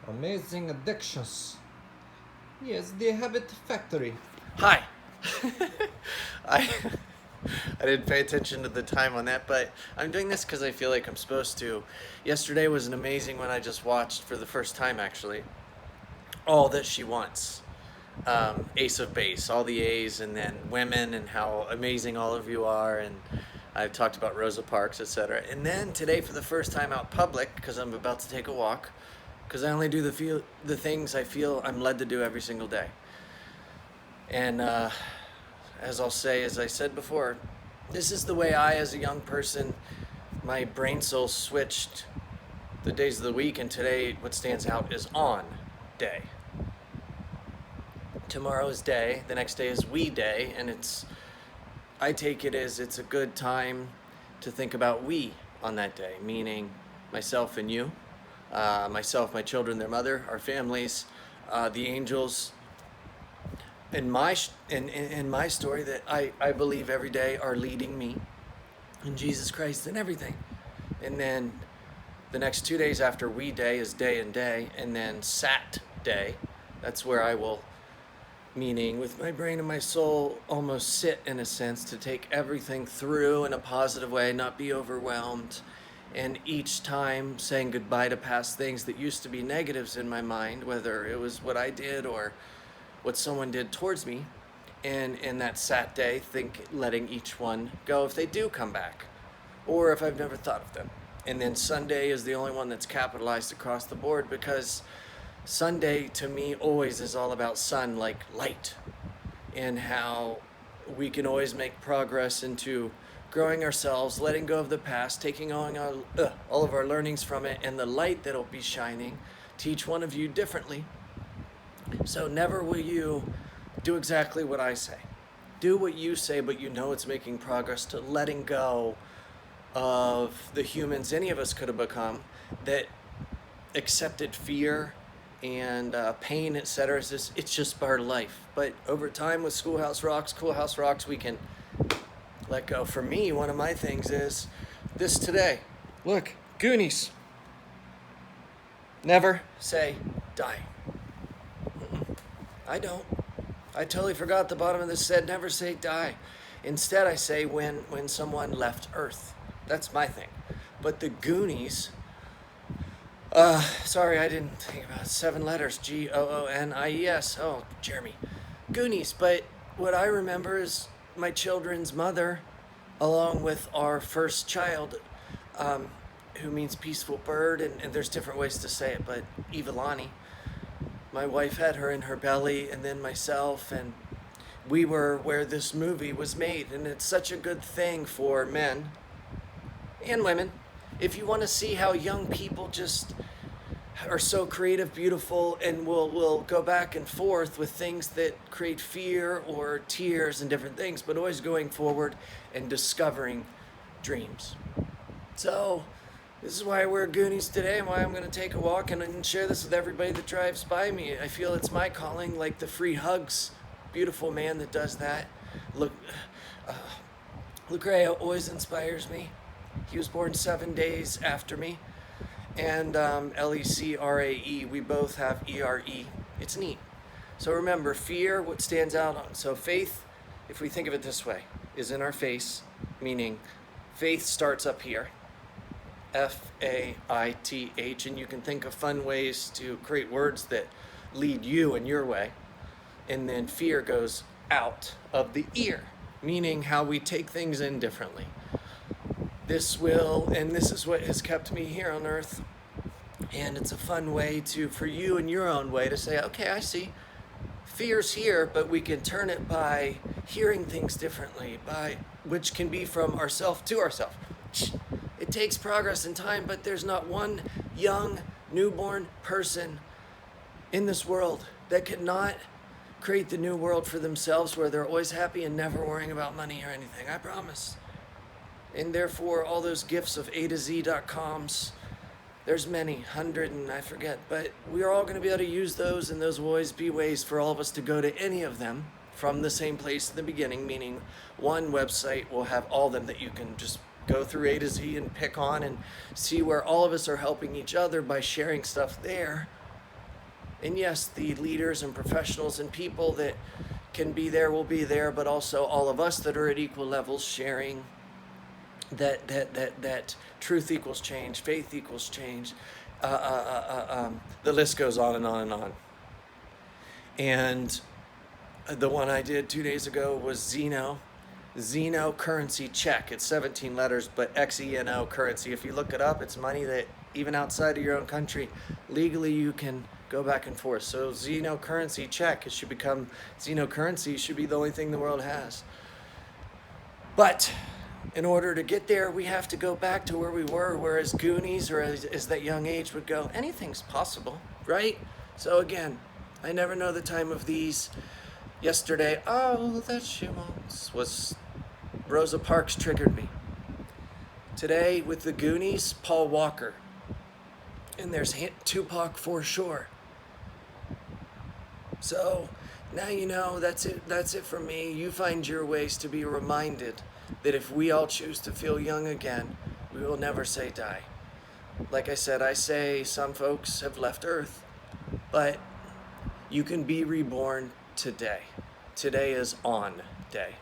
Amazing Addictions. Yes, the hAbitFACtory. Hi. I didn't pay attention to the time on that, but I'm doing this because I feel like I'm supposed to. Yesterday was an amazing one I just watched for the first time, actually. All That She Wants. Ace of Base, all the A's, and then women and how amazing all of you are, and I've talked about Rosa Parks, etc. And then today, for the first time out public, because I'm about to take a walk, because I only do the things I feel I'm led to do every single day. And as I'll say, as I said before, this is the way I, as a young person, my brain soul switched the days of the week, and today what stands out is on day. Tomorrow is day, the next day is we day, and I take it as it's a good time to think about we on that day, meaning myself and you, myself, my children, their mother, our families, the angels, in my story that I believe every day are leading me, and Jesus Christ and everything. And then the next 2 days after we day is day and day, and then sat day, that's where I will, meaning with my brain and my soul, almost sit in a sense to take everything through in a positive way, not be overwhelmed, and each time saying goodbye to past things that used to be negatives in my mind, whether it was what I did or what someone did towards me, and in that sat day, letting each one go if they do come back, or if I've never thought of them. And then Sunday is the only one that's capitalized across the board, because Sunday to me always is all about sun, like light, and how we can always make progress into growing ourselves, letting go of the past, taking on all of our learnings from it, and the light that'll be shining to each one of you differently. So never will you do exactly what I say. Do what you say, but you know it's making progress to letting go of the humans any of us could have become that accepted fear and pain, etc. It's just part of life. But over time with Schoolhouse Rocks, we can let go. For me, one of my things is this today. Look, Goonies. Never say die. I don't. I totally forgot the bottom of this said never say die. Instead I say when someone left Earth. That's my thing. But the Goonies, sorry, I didn't think about it. 7 letters, GOONIES. Oh, Jeremy. Goonies. But what I remember is my children's mother, along with our first child, who means peaceful bird, and there's different ways to say it, but Evelani. My wife had her in her belly, and then myself, and we were where this movie was made, and it's such a good thing for men and women. If you want to see how young people just are so creative, beautiful, and will go back and forth with things that create fear or tears and different things, but always going forward and discovering dreams. So this is why I wear Goonies today, and why I'm going to take a walk and share this with everybody that drives by me. I feel it's my calling, like the free hugs. Beautiful man that does that. Lecrae always inspires me. He was born 7 days after me. And LECRAE, we both have ERE. It's neat. So remember, fear, what stands out on. So faith, if we think of it this way, is in our face, meaning faith starts up here. FAITH, and you can think of fun ways to create words that lead you in your way. And then fear goes out of the ear, meaning how we take things in differently. This is what has kept me here on earth. And it's a fun way for you in your own way to say, okay, I see. Fear's here, but we can turn it by hearing things differently, which can be from ourself to ourself. It takes progress and time, but there's not one young, newborn person in this world that cannot create the new world for themselves where they're always happy and never worrying about money or anything. I promise. And therefore, all those gifts of A to Z.coms, there's many, 100 and I forget, but we are all going to be able to use those, and those will always be ways for all of us to go to any of them from the same place in the beginning, meaning one website will have all of them that you can just go through A to Z and pick on and see where all of us are helping each other by sharing stuff there. And yes, the leaders and professionals and people that can be there will be there, but also all of us that are at equal levels sharing that truth equals change, faith equals change. The list goes on and on and on. And the one I did 2 days ago was XENOCURRENCYCHECK. It's 17 letters, but XENO currency. If you look it up, it's money that even outside of your own country, legally you can go back and forth. So XENOCURRENCYCHECK, it should become XENOCURRENCY, should be the only thing the world has. But in order to get there, we have to go back to where we were, whereas Goonies, or as that young age would go, anything's possible, right? So again, I never know the time of these. Yesterday, all that she wants was Rosa Parks triggered me. Today, with the Goonies, Paul Walker. And there's Tupac for sure. So, now you know, that's it for me. You find your ways to be reminded that if we all choose to feel young again, we will never say die. Like I said, I say some folks have left Earth, but you can be reborn today. Today is on day.